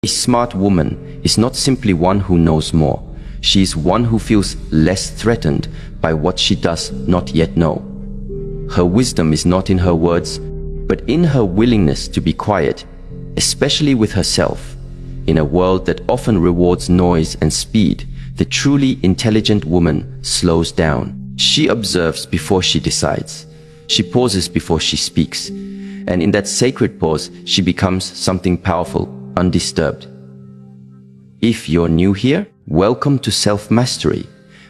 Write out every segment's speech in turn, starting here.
A smart woman is not simply one who knows more. She is one who feels less threatened by what she does not yet know. Her wisdom is not in her words, but in her willingness to be quiet, especially with herself. In a world that often rewards noise and speed, the truly intelligent woman slows down. She observes before she decides. She pauses before she speaks. And in that sacred pause, she becomes something powerful, undisturbed. If you're new here, welcome to Self-Mastery,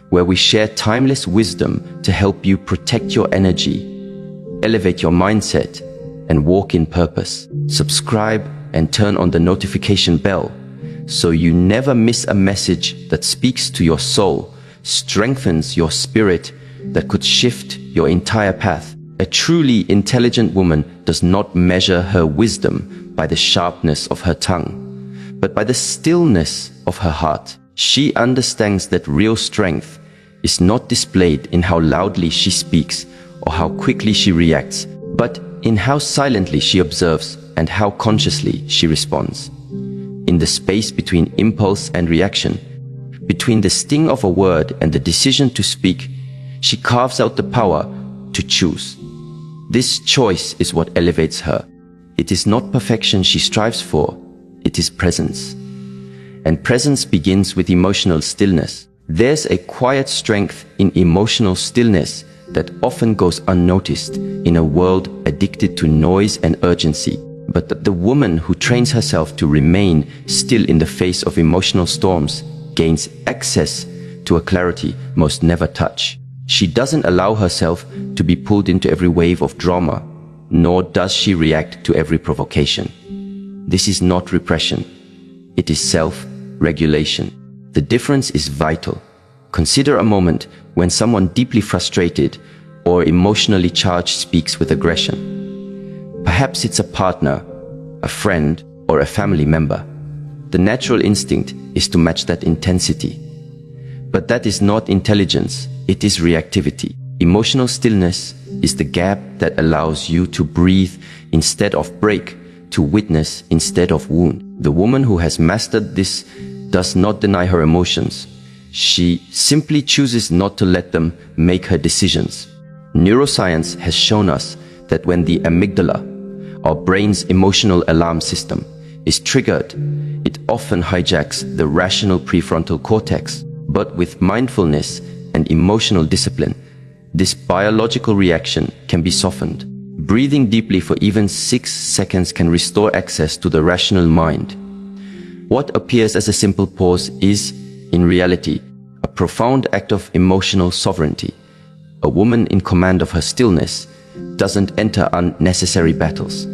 where we share timeless wisdom to help you protect your energy, elevate your mindset, and walk in purpose. Subscribe and turn on the notification bell so you never miss a message that speaks to your soul, strengthens your spirit, that could shift your entire path. A truly intelligent woman does not measure her wisdom by the sharpness of her tongue, but by the stillness of her heart. She understands that real strength is not displayed in how loudly she speaks or how quickly she reacts, but in how silently she observes and how consciously she responds. In the space between impulse and reaction, between the sting of a word and the decision to speak, she carves out the power to choose. This choice is what elevates her. It is not perfection she strives for, it is presence. And presence begins with emotional stillness. There's a quiet strength in emotional stillness that often goes unnoticed in a world addicted to noise and urgency. But the woman who trains herself to remain still in the face of emotional storms gains access to a clarity most never touch. She doesn't allow herself to be pulled into every wave of drama, nor does she react to every provocation. This is not repression. It is self-regulation. The difference is vital. Consider a moment when someone deeply frustrated or emotionally charged speaks with aggression. Perhaps it's a partner, a friend, or a family member. The natural instinct is to match that intensity. But that is not intelligence, it is reactivity. Emotional stillness is the gap that allows you to breathe instead of break, to witness instead of wound. The woman who has mastered this does not deny her emotions. She simply chooses not to let them make her decisions. Neuroscience has shown us that when the amygdala, our brain's emotional alarm system, is triggered, it often hijacks the rational prefrontal cortex. But with mindfulness and emotional discipline, this biological reaction can be softened. Breathing deeply for even 6 seconds can restore access to the rational mind. What appears as a simple pause is, in reality, a profound act of emotional sovereignty. A woman in command of her stillness doesn't enter unnecessary battles.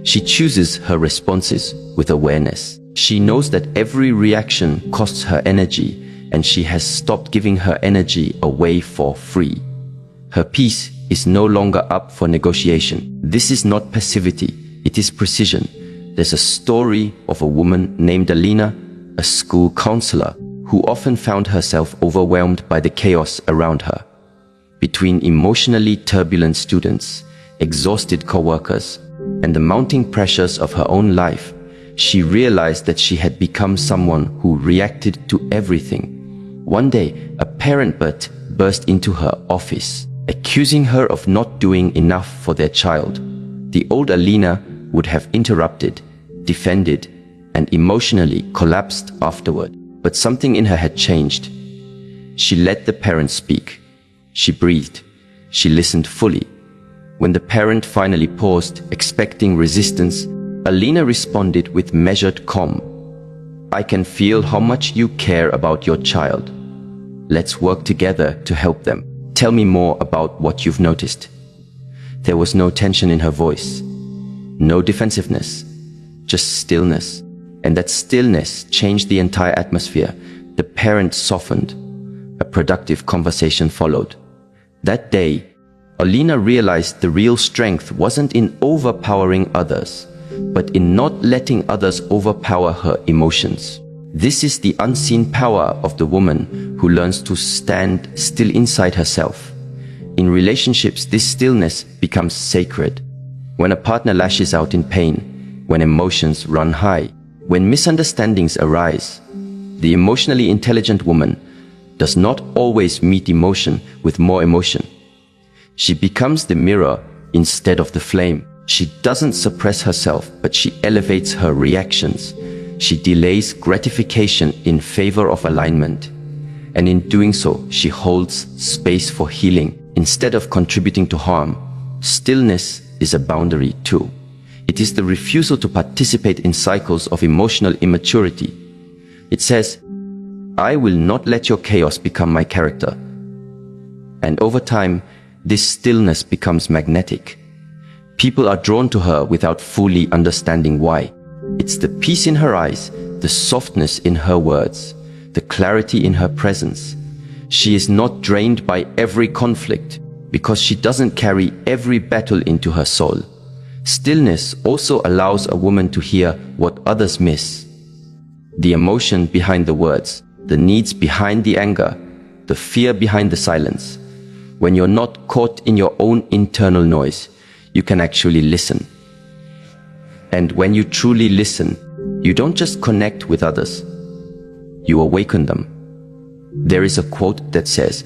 She chooses her responses with awareness. She knows that every reaction costs her energy, and she has stopped giving her energy away for free. Her peace is no longer up for negotiation. This is not passivity, it is precision. There's a story of a woman named Alina, a school counselor, who often found herself overwhelmed by the chaos around her. Between emotionally turbulent students, exhausted co-workers, and the mounting pressures of her own life, she realized that she had become someone who reacted to everything. One day, a parent burst into her office, accusing her of not doing enough for their child. The old Alina would have interrupted, defended, and emotionally collapsed afterward. But something in her had changed. She let the parent speak. She breathed. She listened fully. When the parent finally paused, expecting resistance, Alina responded with measured calm. "I can feel how much you care about your child. Let's work together to help them. Tell me more about what you've noticed." There was no tension in her voice, no defensiveness, just stillness. And that stillness changed the entire atmosphere. The parent softened. A productive conversation followed. That day, Alina realized the real strength wasn't in overpowering others, but in not letting others overpower her emotions. This is the unseen power of the woman who learns to stand still inside herself. In relationships, this stillness becomes sacred. When a partner lashes out in pain, when emotions run high, When misunderstandings arise, the emotionally intelligent woman does not always meet emotion with more emotion. She becomes the mirror instead of the flame. She doesn't suppress herself, but she elevates her reactions. She delays gratification in favor of alignment. And in doing so, she holds space for healing instead of contributing to harm. Stillness is a boundary too. It is the refusal to participate in cycles of emotional immaturity. It says, I will not let your chaos become my character. And over time, this stillness becomes magnetic. People are drawn to her without fully understanding why. It's the peace in her eyes, the softness in her words, the clarity in her presence. She is not drained by every conflict because she doesn't carry every battle into her soul. Stillness also allows a woman to hear what others miss. The emotion behind the words, the needs behind the anger, the fear behind the silence. When you're not caught in your own internal noise, you can actually listen. And when you truly listen, you don't just connect with others, you awaken them. There is a quote that says,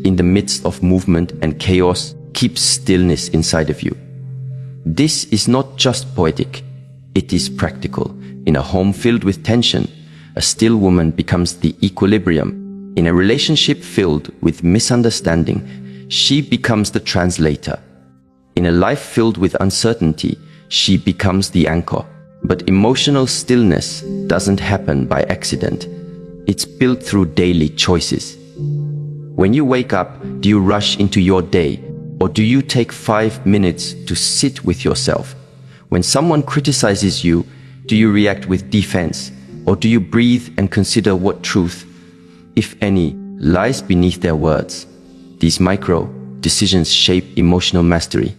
in the midst of movement and chaos, keep stillness inside of you. This is not just poetic, it is practical. In a home filled with tension, a still woman becomes the equilibrium. In a relationship filled with misunderstanding, she becomes the translator. In a life filled with uncertainty, she becomes the anchor. But emotional stillness doesn't happen by accident. It's built through daily choices. When you wake up, do you rush into your day, or do you take 5 minutes to sit with yourself? When someone criticizes you, do you react with defense, or do you breathe and consider what truth, if any, lies beneath their words? These micro decisions shape emotional mastery.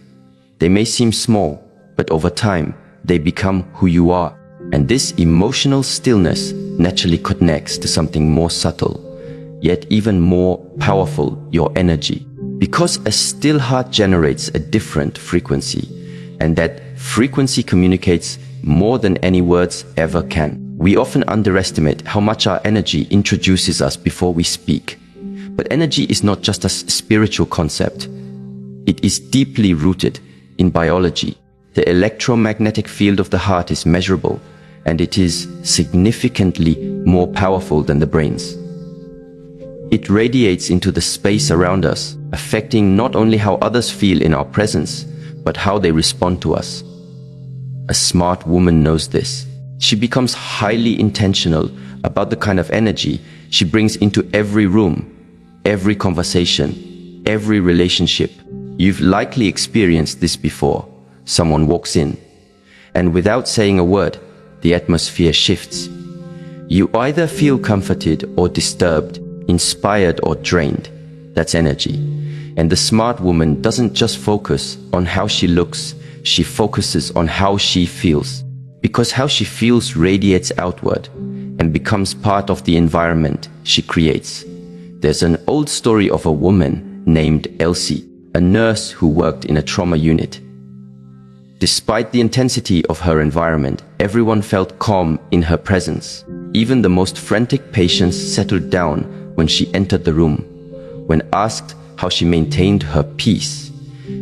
They may seem small, but over time, they become who you are. And this emotional stillness naturally connects to something more subtle, yet even more powerful, your energy. Because a still heart generates a different frequency, and that frequency communicates more than any words ever can. We often underestimate how much our energy introduces us before we speak. But energy is not just a spiritual concept. It is deeply rooted in biology. The electromagnetic field of the heart is measurable, and it is significantly more powerful than the brain's. It radiates into the space around us, affecting not only how others feel in our presence, but how they respond to us. A smart woman knows this. She becomes highly intentional about the kind of energy she brings into every room, every conversation, every relationship. You've likely experienced this before. Someone walks in, and without saying a word, the atmosphere shifts. You either feel comforted or disturbed, inspired or drained. That's energy. And the smart woman doesn't just focus on how she looks, she focuses on how she feels. Because how she feels radiates outward and becomes part of the environment she creates. There's an old story of a woman named Elsie, a nurse who worked in a trauma unit. Despite the intensity of her environment, everyone felt calm in her presence. Even the most frantic patients settled down when she entered the room. When asked how she maintained her peace,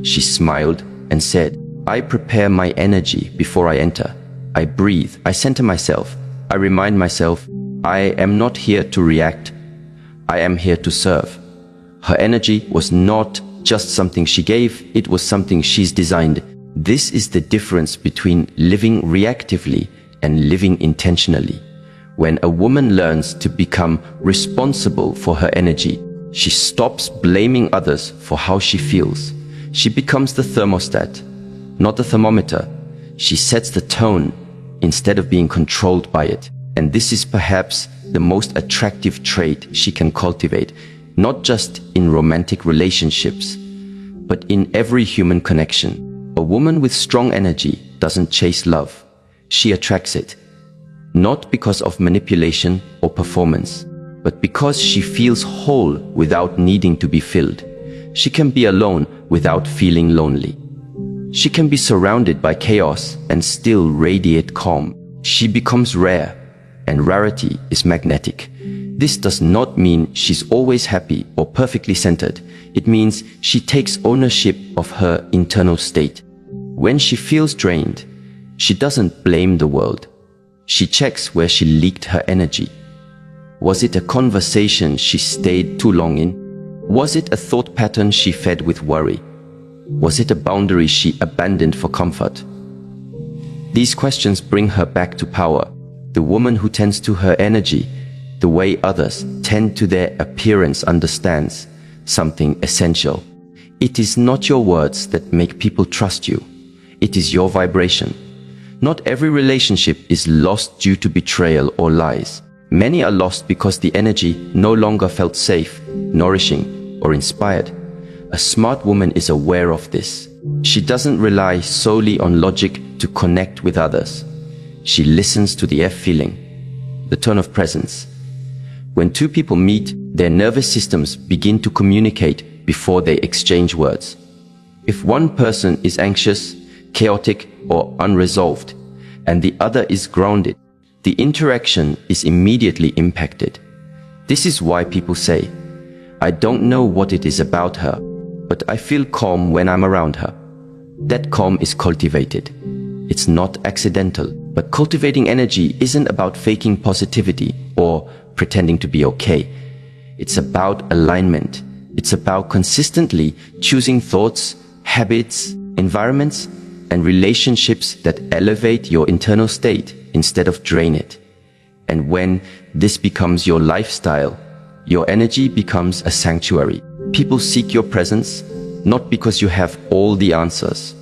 she smiled and said, I prepare my energy before I enter. I breathe, I center myself. I remind myself, I am not here to react. I am here to serve. Her energy was not just something she gave, it was something she's designed. This is the difference between living reactively and living intentionally. When a woman learns to become responsible for her energy, she stops blaming others for how she feels. She becomes the thermostat, not the thermometer. She sets the tone instead of being controlled by it. And this is perhaps the most attractive trait she can cultivate, not just in romantic relationships, but in every human connection. A woman with strong energy doesn't chase love. She attracts it. Not because of manipulation or performance, but because she feels whole without needing to be filled. She can be alone without feeling lonely. She can be surrounded by chaos and still radiate calm. She becomes rare, and rarity is magnetic. This does not mean she's always happy or perfectly centered. It means she takes ownership of her internal state. When she feels drained, she doesn't blame the world. She checks where she leaked her energy. Was it a conversation she stayed too long in? Was it a thought pattern she fed with worry? Was it a boundary she abandoned for comfort? These questions bring her back to power. The woman who tends to her energy the way others tend to their appearance understands something essential. It is not your words that make people trust you. It is your vibration. Not every relationship is lost due to betrayal or lies. Many are lost because the energy no longer felt safe, nourishing, or inspired. A smart woman is aware of this. She doesn't rely solely on logic to connect with others. She listens to the feeling, the tone of presence. When two people meet, their nervous systems begin to communicate before they exchange words. If one person is anxious, chaotic, or unresolved, and the other is grounded, the interaction is immediately impacted. This is why people say, "I don't know what it is about her, but I feel calm when I'm around her." That calm is cultivated. It's not accidental. But cultivating energy isn't about faking positivity or pretending to be okay. It's about alignment. It's about consistently choosing thoughts, habits, environments, and relationships that elevate your internal state instead of drain it. And when this becomes your lifestyle, your energy becomes a sanctuary. People seek your presence, not because you have all the answers,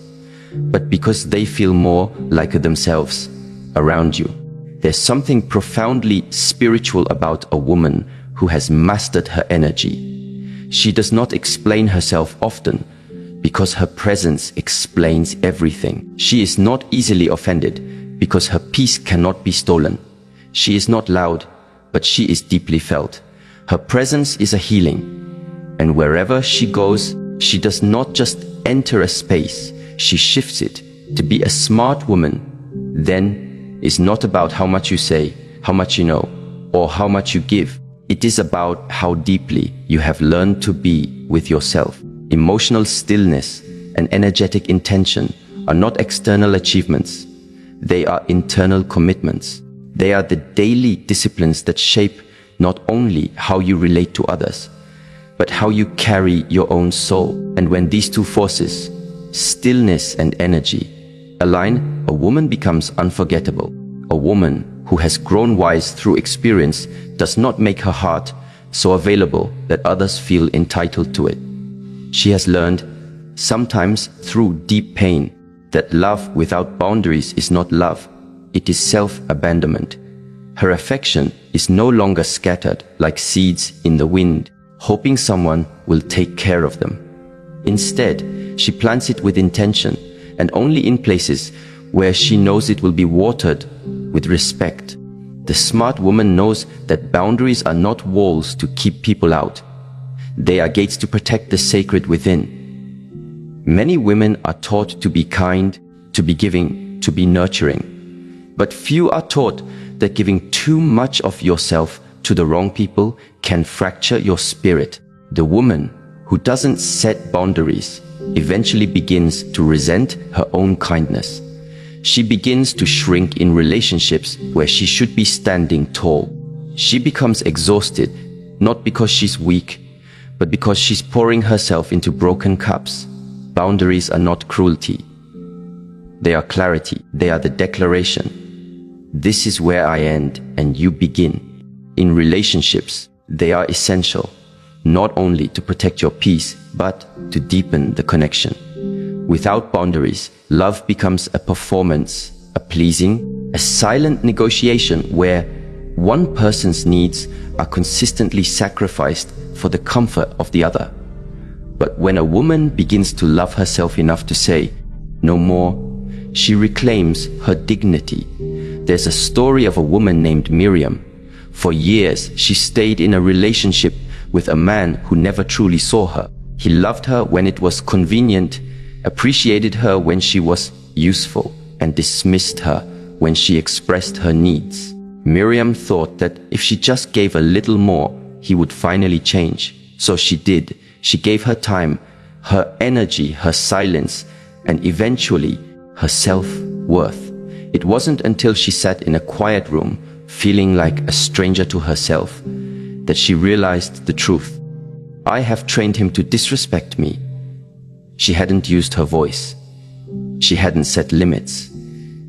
but because they feel more like themselves around you. There's something profoundly spiritual about a woman who has mastered her energy. She does not explain herself often because her presence explains everything. She is not easily offended because her peace cannot be stolen. She is not loud, but she is deeply felt. Her presence is a healing. And wherever she goes, she does not just enter a space, she shifts it. To be a smart woman, then, is not about how much you say, how much you know, or how much you give. It is about how deeply you have learned to be with yourself. Emotional stillness and energetic intention are not external achievements. They are internal commitments. They are the daily disciplines that shape not only how you relate to others, but how you carry your own soul. And when these two forces, stillness and energy, align, a woman becomes unforgettable. A woman who has grown wise through experience does not make her heart so available that others feel entitled to it. She has learned, sometimes through deep pain, that love without boundaries is not love, it is self-abandonment. Her affection is no longer scattered like seeds in the wind, hoping someone will take care of them. Instead, she plants it with intention, and only in places where she knows it will be watered with respect. The smart woman knows that boundaries are not walls to keep people out. They are gates to protect the sacred within. Many women are taught to be kind, to be giving, to be nurturing. But few are taught that giving too much of yourself to the wrong people can fracture your spirit. The woman who doesn't set boundaries eventually begins to resent her own kindness. She begins to shrink in relationships where she should be standing tall. She becomes exhausted, not because she's weak, but because she's pouring herself into broken cups. Boundaries are not cruelty. They are clarity. They are the declaration. This is where I end and you begin. In relationships, they are essential, not only to protect your peace, but to deepen the connection. Without boundaries, love becomes a performance, a pleasing, a silent negotiation where one person's needs are consistently sacrificed for the comfort of the other. But when a woman begins to love herself enough to say, no more, she reclaims her dignity. There's a story of a woman named Miriam. For years, she stayed in a relationship with a man who never truly saw her. He loved her when it was convenient, appreciated her when she was useful, and dismissed her when she expressed her needs. Miriam thought that if she just gave a little more, he would finally change. So she did. She gave her time, her energy, her silence, and eventually her self-worth. It wasn't until she sat in a quiet room, feeling like a stranger to herself, that she realized the truth. I have trained him to disrespect me. She hadn't used her voice. She hadn't set limits.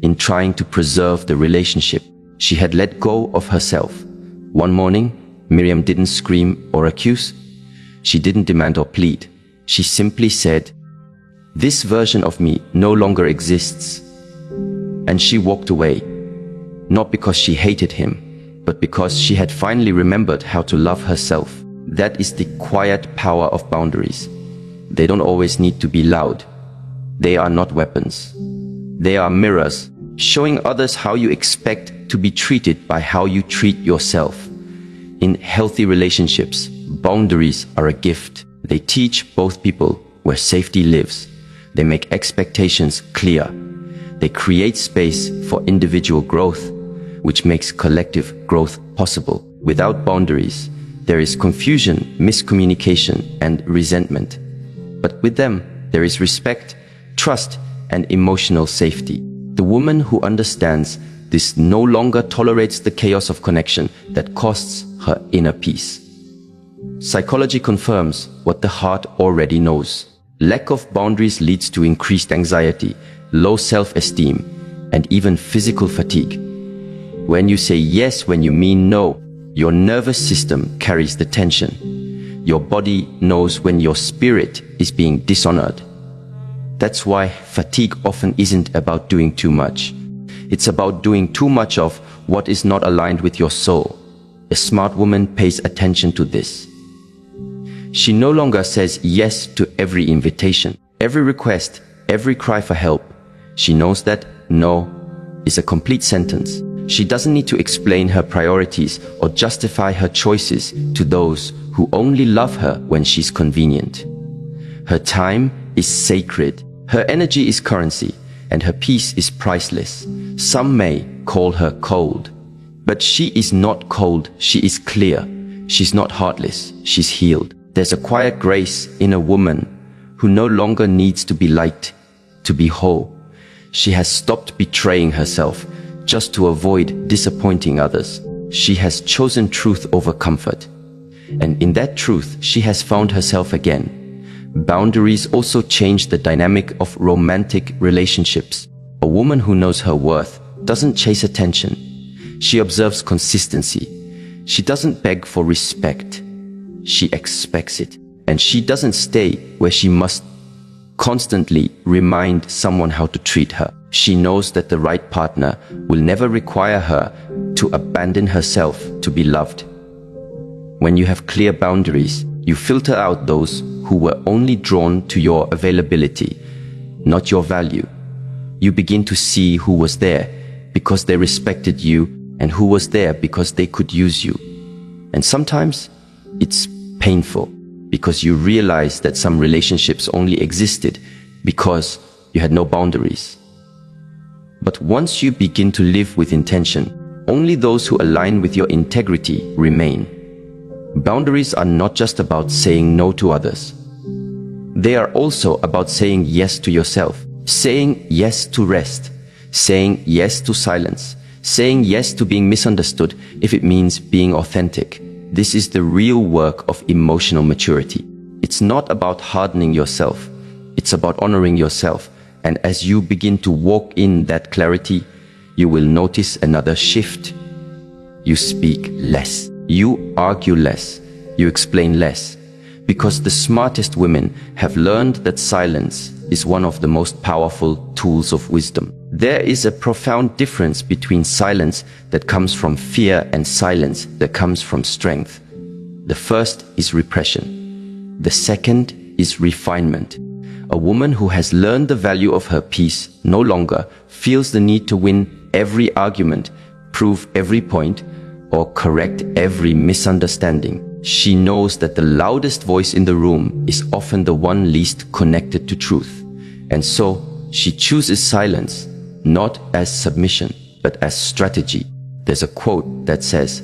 In trying to preserve the relationship, she had let go of herself. One morning, Miriam didn't scream or accuse. She didn't demand or plead. She simply said, "This version of me no longer exists." And she walked away, not because she hated him, but because she had finally remembered how to love herself. That is the quiet power of boundaries. They don't always need to be loud. They are not weapons. They are mirrors, showing others how you expect to be treated by how you treat yourself. In healthy relationships, boundaries are a gift. They teach both people where safety lives. They make expectations clear. They create space for individual growth, which makes collective growth possible. Without boundaries, there is confusion, miscommunication, and resentment. But with them, there is respect, trust, and emotional safety. The woman who understands this no longer tolerates the chaos of connection that costs her inner peace. Psychology confirms what the heart already knows. Lack of boundaries leads to increased anxiety, low self-esteem, and even physical fatigue. When you say yes when you mean no, your nervous system carries the tension. Your body knows when your spirit is being dishonored. That's why fatigue often isn't about doing too much. It's about doing too much of what is not aligned with your soul. A smart woman pays attention to this. She no longer says yes to every invitation, every request, every cry for help. She knows that no is a complete sentence. She doesn't need to explain her priorities or justify her choices to those who only love her when she's convenient. Her time is sacred. Her energy is currency, and her peace is priceless. Some may call her cold, but she is not cold, she is clear. She's not heartless, she's healed. There's a quiet grace in a woman who no longer needs to be liked to be whole. She has stopped betraying herself just to avoid disappointing others. She has chosen truth over comfort. And in that truth, she has found herself again. Boundaries also change the dynamic of romantic relationships. A woman who knows her worth doesn't chase attention. She observes consistency. She doesn't beg for respect. She expects it. And she doesn't stay where she must constantly remind someone how to treat her. She knows that the right partner will never require her to abandon herself to be loved. When you have clear boundaries, you filter out those who were only drawn to your availability, not your value. You begin to see who was there because they respected you and who was there because they could use you. And sometimes it's painful because you realize that some relationships only existed because you had no boundaries. But once you begin to live with intention, only those who align with your integrity remain. Boundaries are not just about saying no to others. They are also about saying yes to yourself, saying yes to rest, saying yes to silence, saying yes to being misunderstood if it means being authentic. This is the real work of emotional maturity. It's not about hardening yourself. It's about honoring yourself. And as you begin to walk in that clarity, you will notice another shift. You speak less. You argue less. You explain less. Because the smartest women have learned that silence is one of the most powerful tools of wisdom. There is a profound difference between silence that comes from fear and silence that comes from strength. The first is repression. The second is refinement. A woman who has learned the value of her peace no longer feels the need to win every argument, prove every point, or correct every misunderstanding. She knows that the loudest voice in the room is often the one least connected to truth. And so she chooses silence, not as submission, but as strategy. There's a quote that says,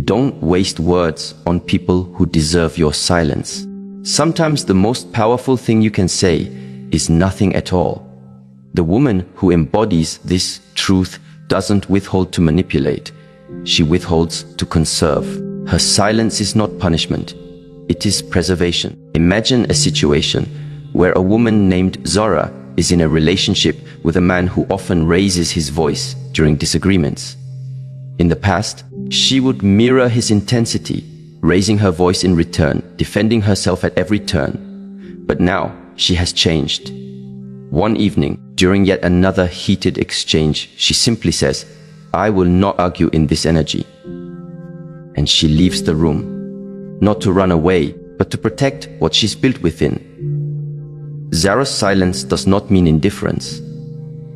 "Don't waste words on people who deserve your silence." Sometimes the most powerful thing you can say is nothing at all. The woman who embodies this truth doesn't withhold to manipulate. She withholds to conserve. Her silence is not punishment. It is preservation. Imagine a situation where a woman named Zora is in a relationship with a man who often raises his voice during disagreements. In the past, she would mirror his intensity, raising her voice in return, defending herself at every turn. But now, she has changed. One evening, during yet another heated exchange, she simply says, "I will not argue in this energy." And she leaves the room, not to run away, but to protect what she's built within. Zara's silence does not mean indifference.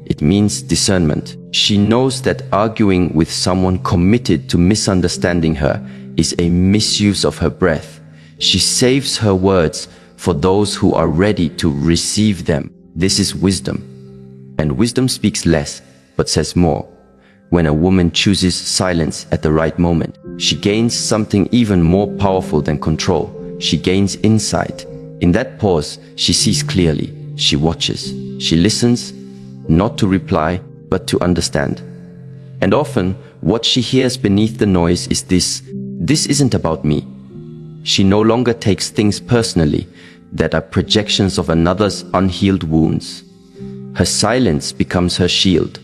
It means discernment. She knows that arguing with someone committed to misunderstanding her is a misuse of her breath. She saves her words for those who are ready to receive them. This is wisdom. And wisdom speaks less, but says more. When a woman chooses silence at the right moment, she gains something even more powerful than control. She gains insight. In that pause, she sees clearly. She watches. She listens, not to reply, but to understand. And often, what she hears beneath the noise is this isn't about me. She no longer takes things personally that are projections of another's unhealed wounds. Her silence becomes her shield.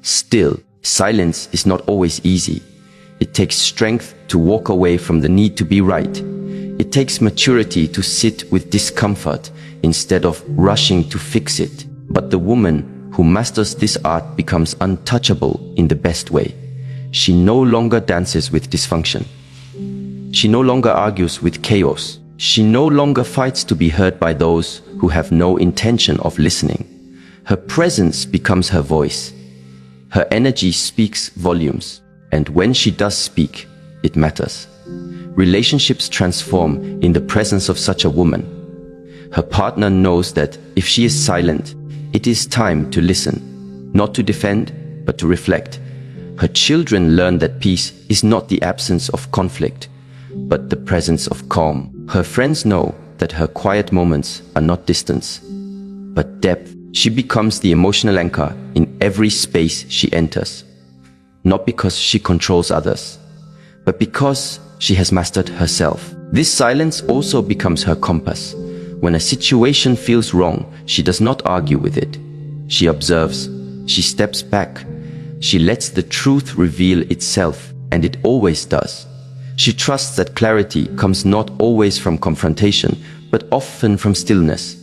Still, silence is not always easy. It takes strength to walk away from the need to be right. It takes maturity to sit with discomfort instead of rushing to fix it. But the woman who masters this art becomes untouchable in the best way. She no longer dances with dysfunction. She no longer argues with chaos. She no longer fights to be heard by those who have no intention of listening. Her presence becomes her voice. Her energy speaks volumes. And when she does speak, it matters. Relationships transform in the presence of such a woman. Her partner knows that if she is silent, it is time to listen, not to defend, but to reflect. Her children learn that peace is not the absence of conflict, but the presence of calm. Her friends know that her quiet moments are not distance, but depth. She becomes the emotional anchor in every space she enters, not because she controls others, but because she has mastered herself. This silence also becomes her compass. When a situation feels wrong, she does not argue with it. She observes. She steps back. She lets the truth reveal itself, and it always does. She trusts that clarity comes not always from confrontation, but often from stillness.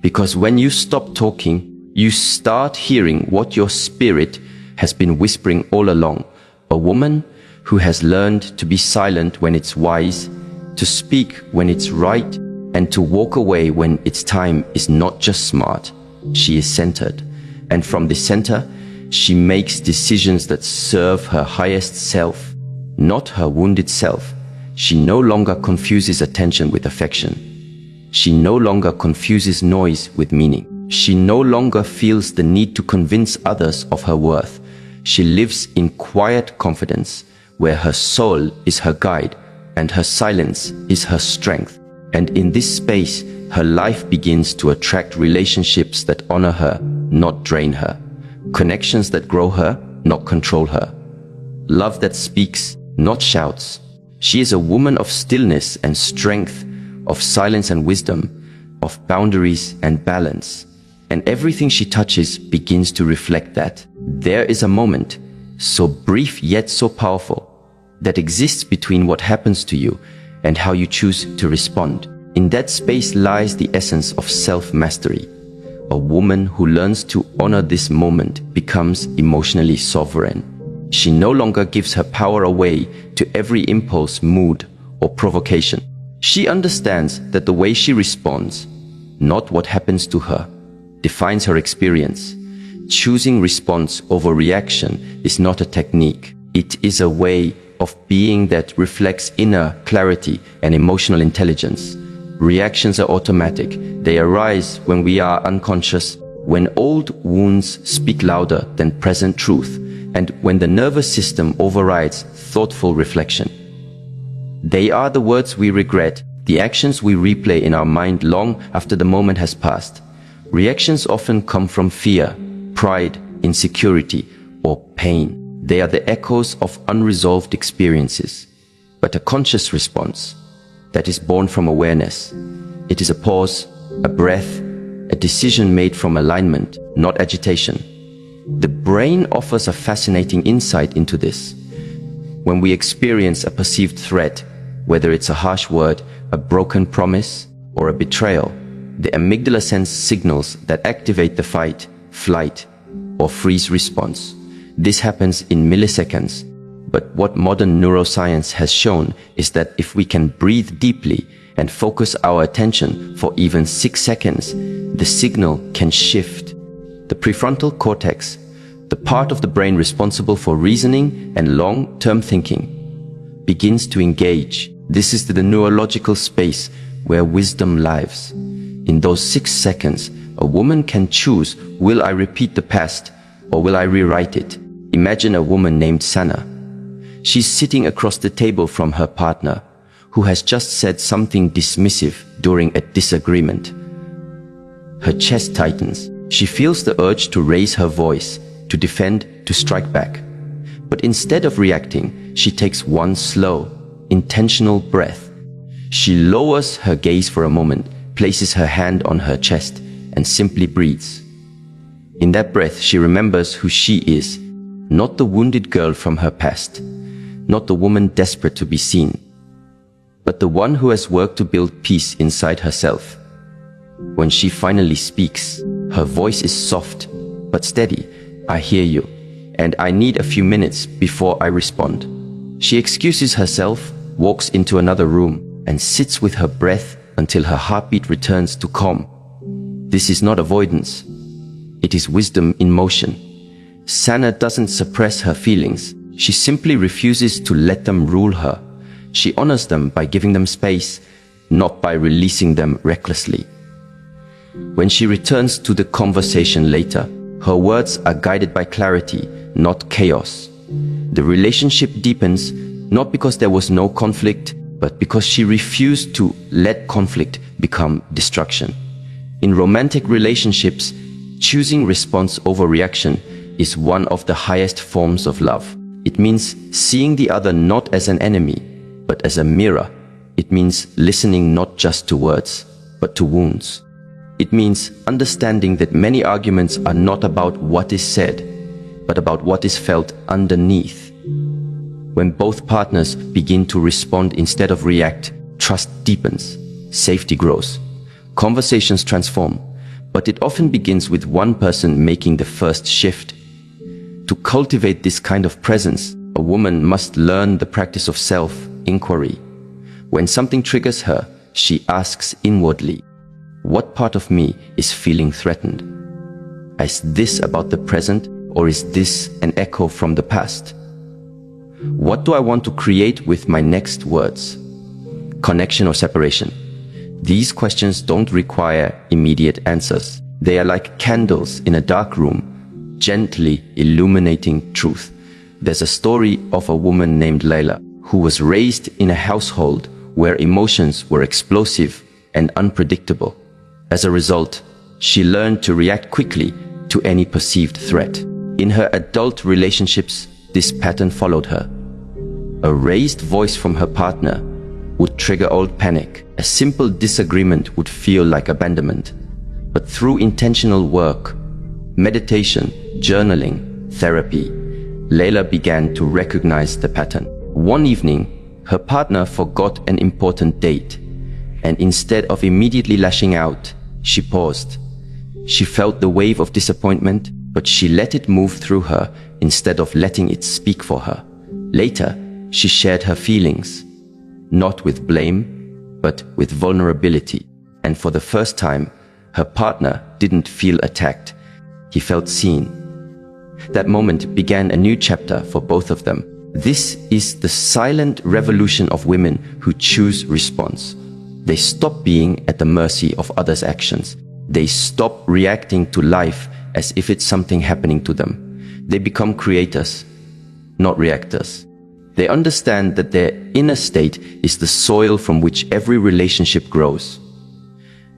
Because when you stop talking, you start hearing what your spirit has been whispering all along. A woman who has learned to be silent when it's wise, to speak when it's right, and to walk away when its time is not just smart. She is centered. And from the center, she makes decisions that serve her highest self, not her wounded self. She no longer confuses attention with affection. She no longer confuses noise with meaning. She no longer feels the need to convince others of her worth. She lives in quiet confidence, where her soul is her guide and her silence is her strength. And in this space, her life begins to attract relationships that honor her, not drain her. Connections that grow her, not control her. Love that speaks, not shouts. She is a woman of stillness and strength, of silence and wisdom, of boundaries and balance. And everything she touches begins to reflect that. There is a moment, so brief yet so powerful, that exists between what happens to you and how you choose to respond. In that space lies the essence of self-mastery. A woman who learns to honor this moment becomes emotionally sovereign. She no longer gives her power away to every impulse, mood, or provocation. She understands that the way she responds, not what happens to her, defines her experience. Choosing response over reaction is not a technique. It is a way of being that reflects inner clarity and emotional intelligence. Reactions are automatic. They arise when we are unconscious, when old wounds speak louder than present truth, and when the nervous system overrides thoughtful reflection. They are the words we regret, the actions we replay in our mind long after the moment has passed. Reactions often come from fear, pride, insecurity, or pain. They are the echoes of unresolved experiences. But a conscious response that is born from awareness. It is a pause, a breath, a decision made from alignment, not agitation. The brain offers a fascinating insight into this. When we experience a perceived threat, whether it's a harsh word, a broken promise, or a betrayal, the amygdala sends signals that activate the fight, flight, or freeze response. This happens in milliseconds, but what modern neuroscience has shown is that if we can breathe deeply and focus our attention for even 6 seconds, the signal can shift. The prefrontal cortex, the part of the brain responsible for reasoning and long-term thinking, begins to engage. This is the neurological space where wisdom lives. In those 6 seconds, a woman can choose, will I repeat the past or will I rewrite it? Imagine a woman named Sana. She's sitting across the table from her partner, who has just said something dismissive during a disagreement. Her chest tightens. She feels the urge to raise her voice, to defend, to strike back. But instead of reacting, she takes one slow, intentional breath. She lowers her gaze for a moment, places her hand on her chest, and simply breathes. In that breath, she remembers who she is, not the wounded girl from her past, not the woman desperate to be seen, but the one who has worked to build peace inside herself. When she finally speaks, her voice is soft but steady. I hear you, and I need a few minutes before I respond. She excuses herself, walks into another room, and sits with her breath until her heartbeat returns to calm. This is not avoidance. It is wisdom in motion. Sana doesn't suppress her feelings. She simply refuses to let them rule her. She honors them by giving them space, not by releasing them recklessly. When she returns to the conversation later, her words are guided by clarity, not chaos. The relationship deepens, not because there was no conflict, but because she refused to let conflict become destruction. In romantic relationships, choosing response over reaction is one of the highest forms of love. It means seeing the other not as an enemy, but as a mirror. It means listening not just to words, but to wounds. It means understanding that many arguments are not about what is said, but about what is felt underneath. When both partners begin to respond instead of react, trust deepens, safety grows, conversations transform, but it often begins with one person making the first shift. To cultivate this kind of presence, a woman must learn the practice of self-inquiry. When something triggers her, she asks inwardly, what part of me is feeling threatened? Is this about the present, or is this an echo from the past? What do I want to create with my next words? Connection or separation? These questions don't require immediate answers. They are like candles in a dark room, gently illuminating truth. There's a story of a woman named Layla who was raised in a household where emotions were explosive and unpredictable. As a result, she learned to react quickly to any perceived threat. In her adult relationships, this pattern followed her. A raised voice from her partner would trigger old panic. A simple disagreement would feel like abandonment. But through intentional work, meditation, journaling, therapy, Layla began to recognize the pattern. One evening, her partner forgot an important date, and instead of immediately lashing out, she paused. She felt the wave of disappointment, but she let it move through her instead of letting it speak for her. Later, she shared her feelings, not with blame, but with vulnerability. And for the first time, her partner didn't feel attacked. He felt seen. That moment began a new chapter for both of them. This is the silent revolution of women who choose response. They stop being at the mercy of others' actions. They stop reacting to life as if it's something happening to them. They become creators, not reactors. They understand that their inner state is the soil from which every relationship grows.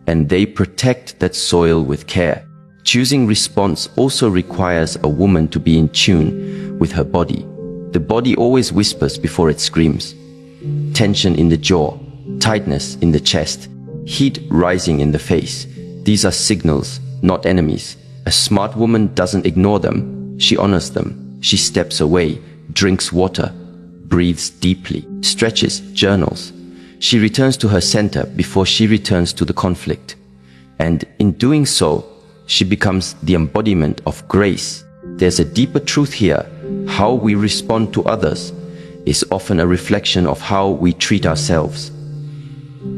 And they protect that soil with care. Choosing response also requires a woman to be in tune with her body. The body always whispers before it screams. Tension in the jaw, tightness in the chest, heat rising in the face. These are signals, not enemies. A smart woman doesn't ignore them. She honors them. She steps away, drinks water, breathes deeply, stretches, journals. She returns to her center before she returns to the conflict. And in doing so, she becomes the embodiment of grace. There's a deeper truth here. How we respond to others is often a reflection of how we treat ourselves.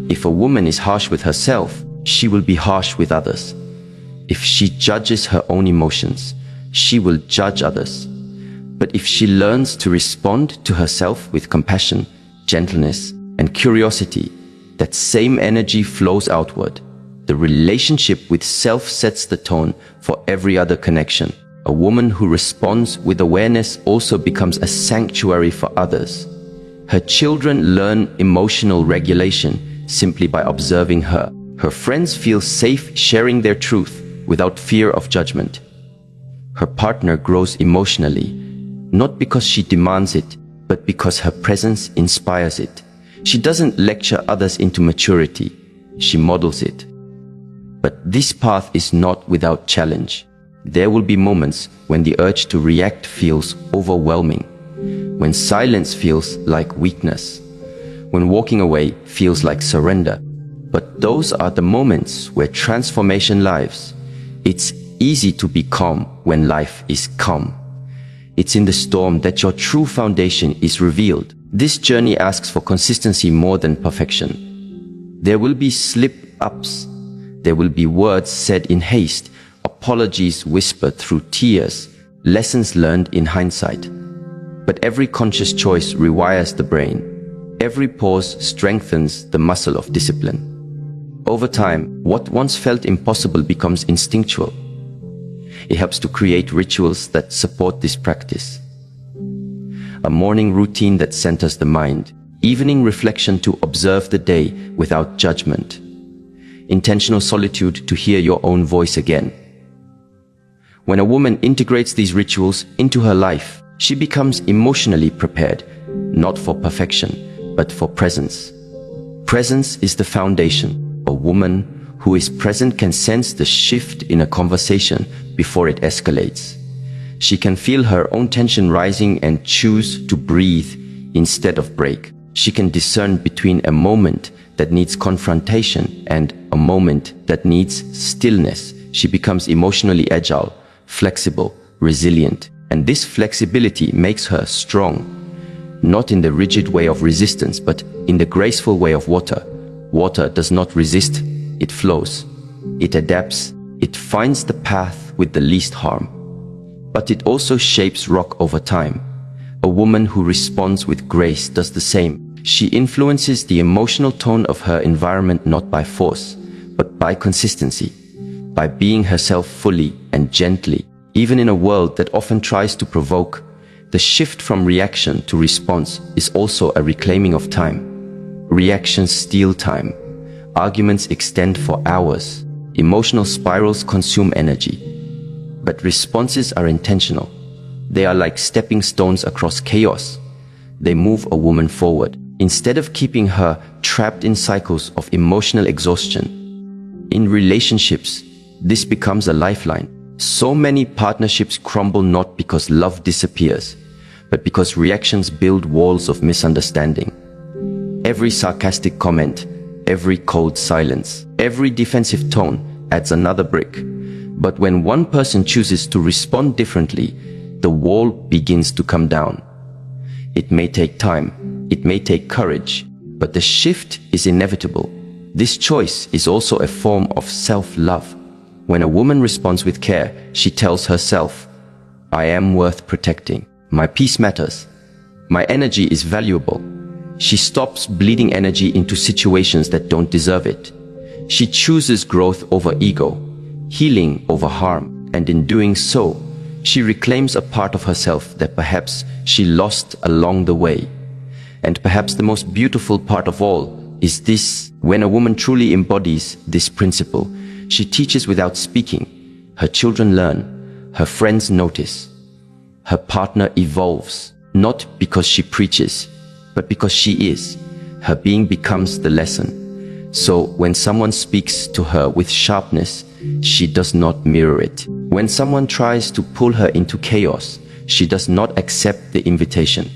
If a woman is harsh with herself, she will be harsh with others. If she judges her own emotions, she will judge others. But if she learns to respond to herself with compassion, gentleness, and curiosity, that same energy flows outward. The relationship with self sets the tone for every other connection. A woman who responds with awareness also becomes a sanctuary for others. Her children learn emotional regulation simply by observing her. Her friends feel safe sharing their truth without fear of judgment. Her partner grows emotionally, not because she demands it, but because her presence inspires it. She doesn't lecture others into maturity, she models it. But this path is not without challenge. There will be moments when the urge to react feels overwhelming, when silence feels like weakness, when walking away feels like surrender. But those are the moments where transformation lives. It's easy to be calm when life is calm. It's in the storm that your true foundation is revealed. This journey asks for consistency more than perfection. There will be slip-ups. There will be words said in haste, apologies whispered through tears, lessons learned in hindsight. But every conscious choice rewires the brain. Every pause strengthens the muscle of discipline. Over time, what once felt impossible becomes instinctual. It helps to create rituals that support this practice. A morning routine that centers the mind, evening reflection to observe the day without judgment, intentional solitude to hear your own voice again. When a woman integrates these rituals into her life, she becomes emotionally prepared, not for perfection, but for presence. Presence is the foundation. A woman who is present can sense the shift in a conversation before it escalates. She can feel her own tension rising and choose to breathe instead of break. She can discern between a moment that needs confrontation and a moment that needs stillness. She becomes emotionally agile, flexible, resilient. And this flexibility makes her strong, not in the rigid way of resistance, but in the graceful way of water. Water does not resist, it flows. It adapts, it finds the path with the least harm. But it also shapes rock over time. A woman who responds with grace does the same. She influences the emotional tone of her environment not by force, but by consistency, by being herself fully and gently. Even in a world that often tries to provoke, the shift from reaction to response is also a reclaiming of time. Reactions steal time. Arguments extend for hours. Emotional spirals consume energy. But responses are intentional. They are like stepping stones across chaos. They move a woman forward, instead of keeping her trapped in cycles of emotional exhaustion. In relationships, this becomes a lifeline. So many partnerships crumble not because love disappears, but because reactions build walls of misunderstanding. Every sarcastic comment, every cold silence, every defensive tone adds another brick. But when one person chooses to respond differently, the wall begins to come down. It may take time, it may take courage, but the shift is inevitable. This choice is also a form of self-love. When a woman responds with care, she tells herself, I am worth protecting. My peace matters. My energy is valuable. She stops bleeding energy into situations that don't deserve it. She chooses growth over ego. healing over harm, and in doing so, she reclaims a part of herself that perhaps she lost along the way. And perhaps the most beautiful part of all is this: when a woman truly embodies this principle, she teaches without speaking. Her children learn, her friends notice, her partner evolves, not because she preaches, but because she is. Her being becomes the lesson. So when someone speaks to her with sharpness, she does not mirror it. When someone tries to pull her into chaos, she does not accept the invitation.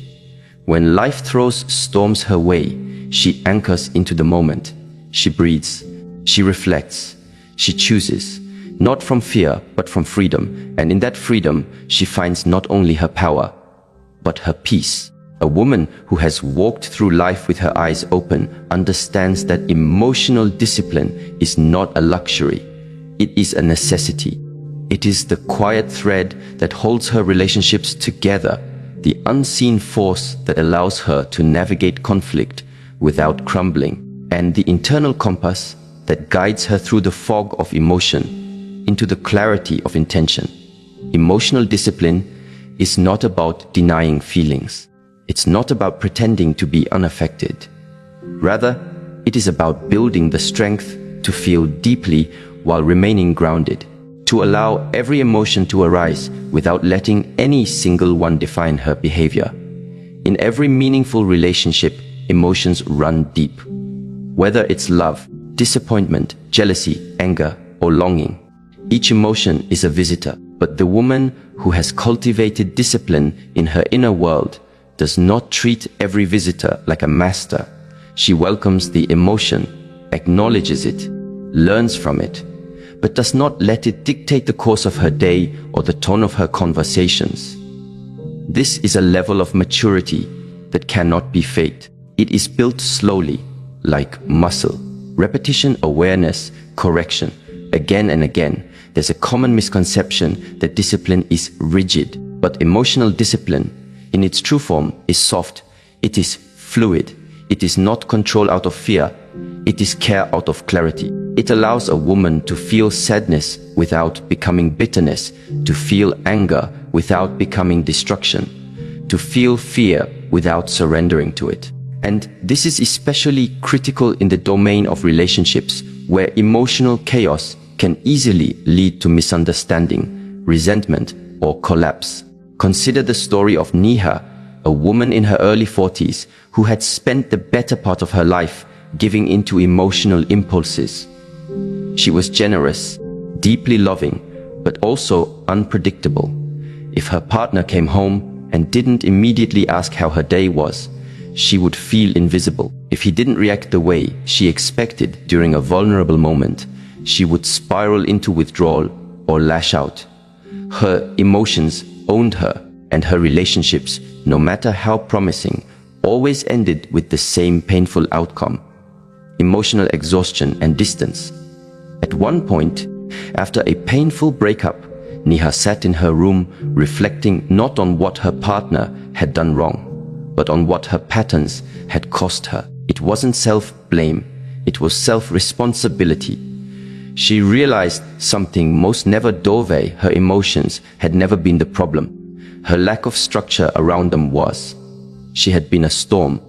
When life throws storms her way, she anchors into the moment. She breathes, she reflects, she chooses, not from fear, but from freedom. And in that freedom, she finds not only her power, but her peace. A woman who has walked through life with her eyes open understands that emotional discipline is not a luxury. It is a necessity. It is the quiet thread that holds her relationships together, the unseen force that allows her to navigate conflict without crumbling, and the internal compass that guides her through the fog of emotion into the clarity of intention. Emotional discipline is not about denying feelings. It's not about pretending to be unaffected. Rather, it is about building the strength to feel deeply while remaining grounded, to allow every emotion to arise without letting any single one define her behavior. In every meaningful relationship, emotions run deep. Whether it's love, disappointment, jealousy, anger, or longing, each emotion is a visitor. But the woman who has cultivated discipline in her inner world does not treat every visitor like a master. She welcomes the emotion, acknowledges it, learns from it, but does not let it dictate the course of her day or the tone of her conversations. This is a level of maturity that cannot be faked. It is built slowly, like muscle. Repetition, awareness, correction, again and again. There's a common misconception that discipline is rigid, but emotional discipline, in its true form, is soft. It is fluid. It is not control out of fear. It is care out of clarity. It allows a woman to feel sadness without becoming bitterness, to feel anger without becoming destruction, to feel fear without surrendering to it. And this is especially critical in the domain of relationships, where emotional chaos can easily lead to misunderstanding, resentment, or collapse. Consider the story of Neha, a woman in her early 40s who had spent the better part of her life giving into emotional impulses. She was generous, deeply loving, but also unpredictable. If her partner came home and didn't immediately ask how her day was, she would feel invisible. If he didn't react the way she expected during a vulnerable moment, she would spiral into withdrawal or lash out. Her emotions owned her, and her relationships, no matter how promising, always ended with the same painful outcome: emotional exhaustion and distance. At one point, after a painful breakup, Neha sat in her room reflecting not on what her partner had done wrong, but on what her patterns had cost her. It wasn't self-blame, it was self-responsibility. She realized something most never dove. Her emotions had never been the problem. Her lack of structure around them was. She had been a storm,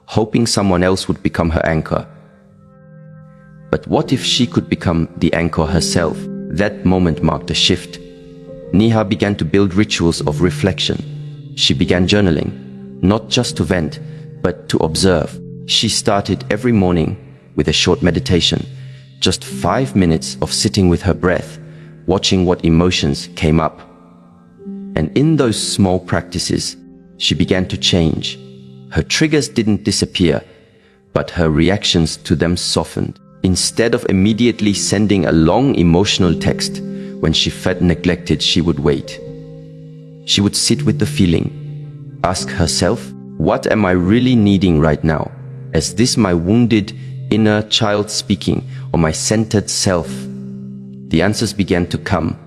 hoping someone else would become her anchor. But what if she could become the anchor herself? That moment marked a shift. Neha began to build rituals of reflection. She began journaling, not just to vent, but to observe. She started every morning with a short meditation, just 5 minutes of sitting with her breath, watching what emotions came up. And in those small practices, she began to change. Her triggers didn't disappear, but her reactions to them softened. Instead of immediately sending a long emotional text, when she felt neglected, she would wait. She would sit with the feeling, ask herself, what am I really needing right now? Is this my wounded inner child speaking, or my centered self? The answers began to come,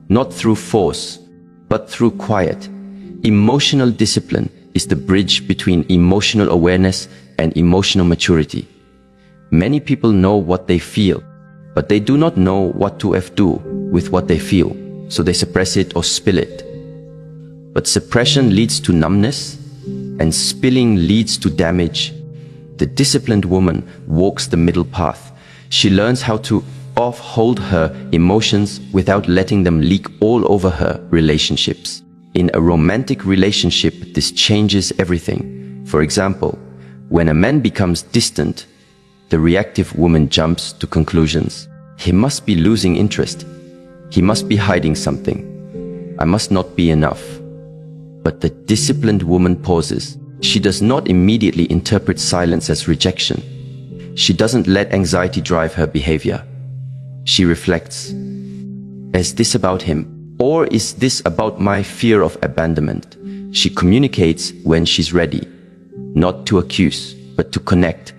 not through force, but through quiet. Emotional discipline is the bridge between emotional awareness and emotional maturity. Many people know what they feel, but they do not know what to do with what they feel, so they suppress it or spill it. But suppression leads to numbness, and spilling leads to damage. The disciplined woman walks the middle path. She learns how to hold her emotions without letting them leak all over her relationships. In a romantic relationship, this changes everything. For example, when a man becomes distant, the reactive woman jumps to conclusions. He must be losing interest. He must be hiding something. I must not be enough. But the disciplined woman pauses. She does not immediately interpret silence as rejection. She doesn't let anxiety drive her behavior. She reflects. Is this about him? Or is this about my fear of abandonment? She communicates when she's ready, not to accuse, but to connect.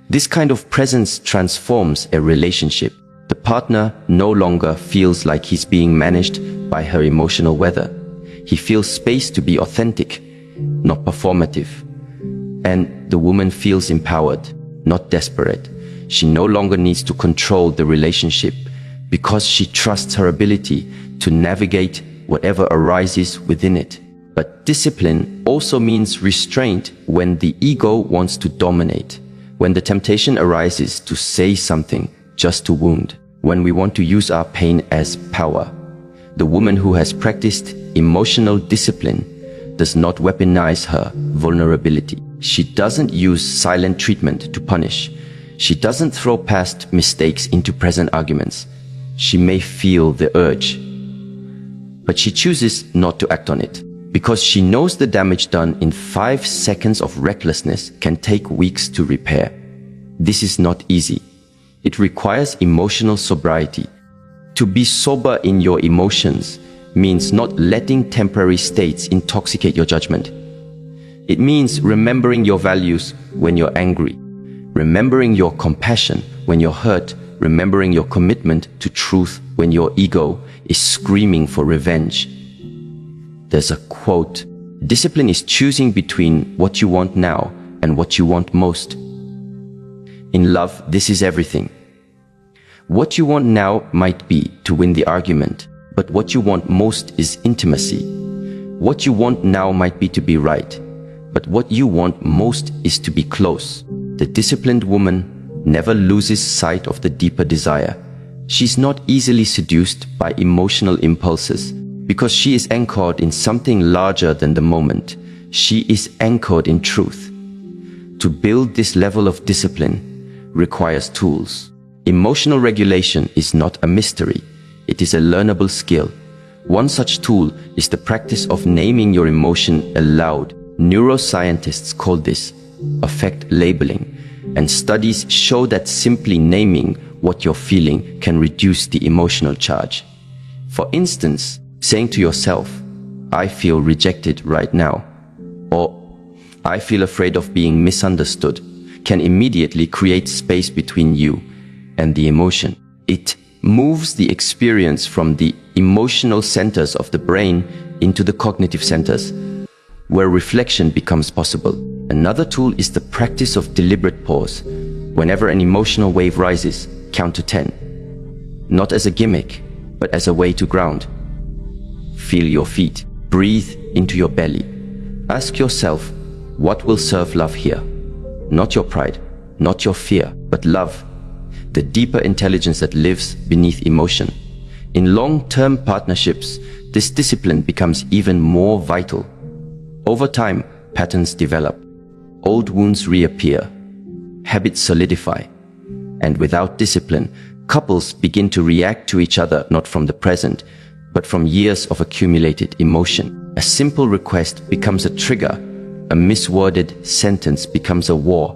This kind of presence transforms a relationship. The partner no longer feels like he's being managed by her emotional weather. He feels space to be authentic, not performative. And the woman feels empowered, not desperate. She no longer needs to control the relationship because she trusts her ability to navigate whatever arises within it. But discipline also means restraint when the ego wants to dominate, when the temptation arises to say something just to wound, when we want to use our pain as power. The woman who has practiced emotional discipline does not weaponize her vulnerability. She doesn't use silent treatment to punish. She doesn't throw past mistakes into present arguments. She may feel the urge, but she chooses not to act on it because she knows the damage done in 5 seconds of recklessness can take weeks to repair. This is not easy. It requires emotional sobriety. To be sober in your emotions means not letting temporary states intoxicate your judgment. It means remembering your values when you're angry, remembering your compassion when you're hurt, remembering your commitment to truth when your ego is screaming for revenge. There's a quote, "Discipline is choosing between what you want now and what you want most." In love, this is everything. What you want now might be to win the argument, but what you want most is intimacy. What you want now might be to be right, but what you want most is to be close. The disciplined woman never loses sight of the deeper desire. She's not easily seduced by emotional impulses because she is anchored in something larger than the moment. She is anchored in truth. To build this level of discipline requires tools. Emotional regulation is not a mystery. It is a learnable skill. One such tool is the practice of naming your emotion aloud. Neuroscientists call this affect labeling, and studies show that simply naming what you're feeling can reduce the emotional charge. For instance, saying to yourself, "I feel rejected right now," or "I feel afraid of being misunderstood," can immediately create space between you and the emotion. It moves the experience from the emotional centers of the brain into the cognitive centers, where reflection becomes possible. Another tool is the practice of deliberate pause. Whenever an emotional wave rises, count to 10. Not as a gimmick, but as a way to ground. Feel your feet. Breathe into your belly. Ask yourself, what will serve love here? Not your pride, not your fear, but love. The deeper intelligence that lives beneath emotion. In long-term partnerships, this discipline becomes even more vital. Over time, patterns develop. Old wounds reappear. Habits solidify. And without discipline, couples begin to react to each other not from the present, but from years of accumulated emotion. A simple request becomes a trigger. A misworded sentence becomes a war.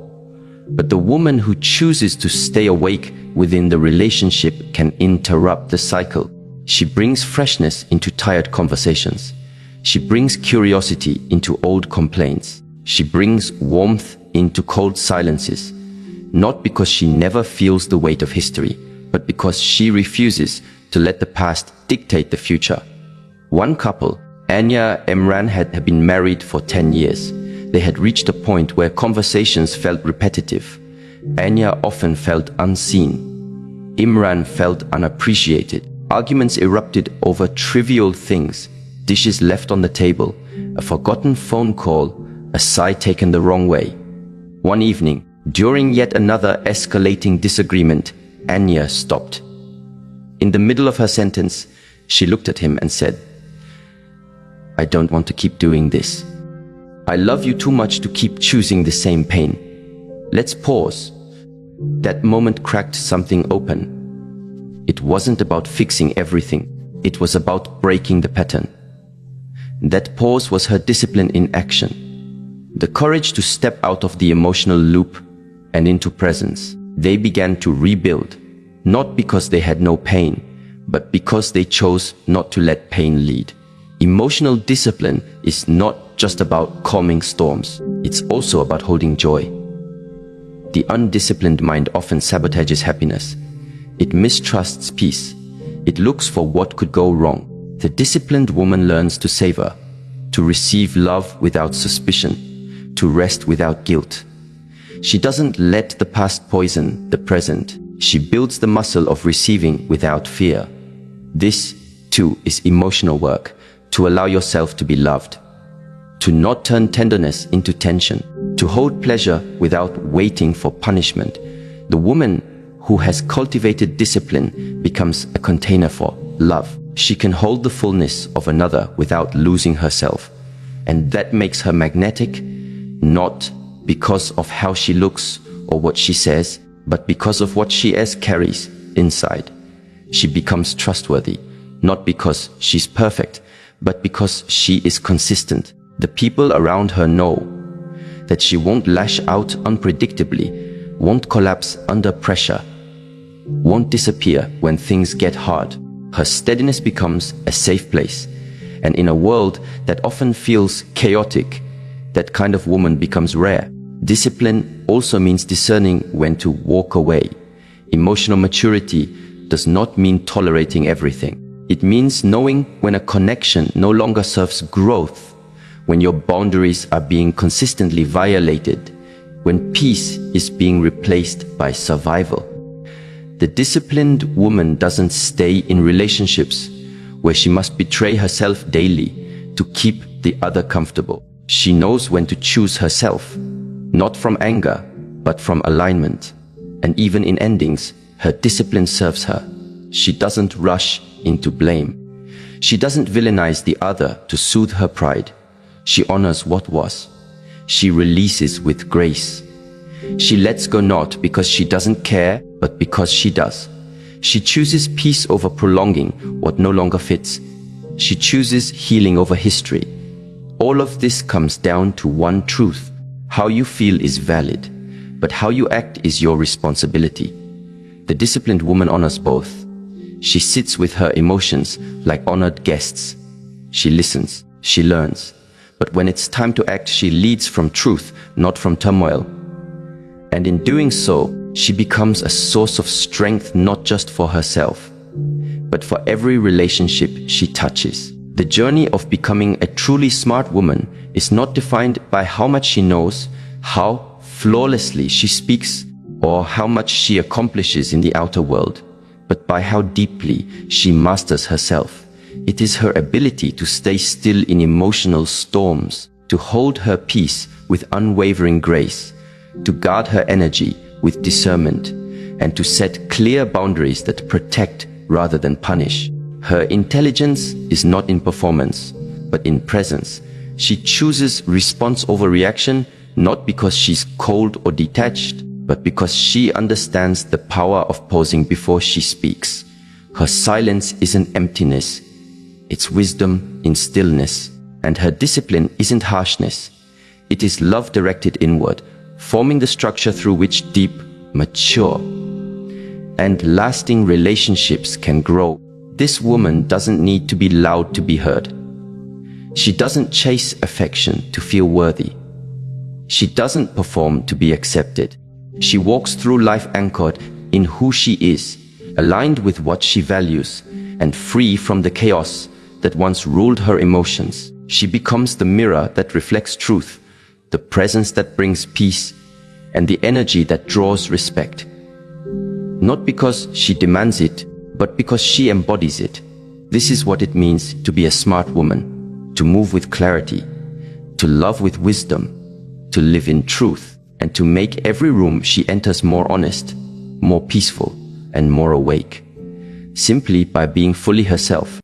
But the woman who chooses to stay awake within the relationship can interrupt the cycle. She brings freshness into tired conversations. She brings curiosity into old complaints. She brings warmth into cold silences. Not because she never feels the weight of history, but because she refuses to let the past dictate the future. One couple, Anya Emran, had been married for 10 years. They had reached a point where conversations felt repetitive. Anya often felt unseen. Imran felt unappreciated. Arguments erupted over trivial things, dishes left on the table, a forgotten phone call, a sigh taken the wrong way. One evening, during yet another escalating disagreement, Anya stopped. In the middle of her sentence, she looked at him and said, "I don't want to keep doing this. I love you too much to keep choosing the same pain. Let's pause." That moment cracked something open. It wasn't about fixing everything. It was about breaking the pattern. That pause was her discipline in action. The courage to step out of the emotional loop and into presence. They began to rebuild, not because they had no pain, but because they chose not to let pain lead. Emotional discipline is not just about calming storms. It's also about holding joy. The undisciplined mind often sabotages happiness. It mistrusts peace. It looks for what could go wrong. The disciplined woman learns to savor, to receive love without suspicion, to rest without guilt. She doesn't let the past poison the present. She builds the muscle of receiving without fear. This, too, is emotional work, to allow yourself to be loved, to not turn tenderness into tension, to hold pleasure without waiting for punishment. The woman who has cultivated discipline becomes a container for love. She can hold the fullness of another without losing herself. And that makes her magnetic, not because of how she looks or what she says, but because of what she carries inside. She becomes trustworthy, not because she's perfect, but because she is consistent. The people around her know that she won't lash out unpredictably, won't collapse under pressure, won't disappear when things get hard. Her steadiness becomes a safe place. And in a world that often feels chaotic, that kind of woman becomes rare. Discipline also means discerning when to walk away. Emotional maturity does not mean tolerating everything. It means knowing when a connection no longer serves growth, when your boundaries are being consistently violated, when peace is being replaced by survival. The disciplined woman doesn't stay in relationships where she must betray herself daily to keep the other comfortable. She knows when to choose herself, not from anger, but from alignment. And even in endings, her discipline serves her. She doesn't rush into blame. She doesn't villainize the other to soothe her pride. She honors what was. She releases with grace. She lets go not because she doesn't care, but because she does. She chooses peace over prolonging what no longer fits. She chooses healing over history. All of this comes down to one truth. How you feel is valid, but how you act is your responsibility. The disciplined woman honors both. She sits with her emotions like honored guests. She listens, she learns. But when it's time to act, she leads from truth, not from turmoil. And in doing so, she becomes a source of strength not just for herself, but for every relationship she touches. The journey of becoming a truly smart woman is not defined by how much she knows, how flawlessly she speaks, or how much she accomplishes in the outer world, but by how deeply she masters herself. It is her ability to stay still in emotional storms, to hold her peace with unwavering grace, to guard her energy with discernment, and to set clear boundaries that protect rather than punish. Her intelligence is not in performance, but in presence. She chooses response over reaction, not because she's cold or detached, but because she understands the power of pausing before she speaks. Her silence isn't emptiness, it's wisdom in stillness. And her discipline isn't harshness, it is love directed inward, forming the structure through which deep, mature, and lasting relationships can grow. This woman doesn't need to be loud to be heard. She doesn't chase affection to feel worthy. She doesn't perform to be accepted. She walks through life anchored in who she is, aligned with what she values, and free from the chaos that once ruled her emotions. She becomes the mirror that reflects truth, the presence that brings peace, and the energy that draws respect. Not because she demands it, but because she embodies it. This is what it means to be a smart woman, to move with clarity, to love with wisdom, to live in truth, and to make every room she enters more honest, more peaceful, and more awake. Simply by being fully herself,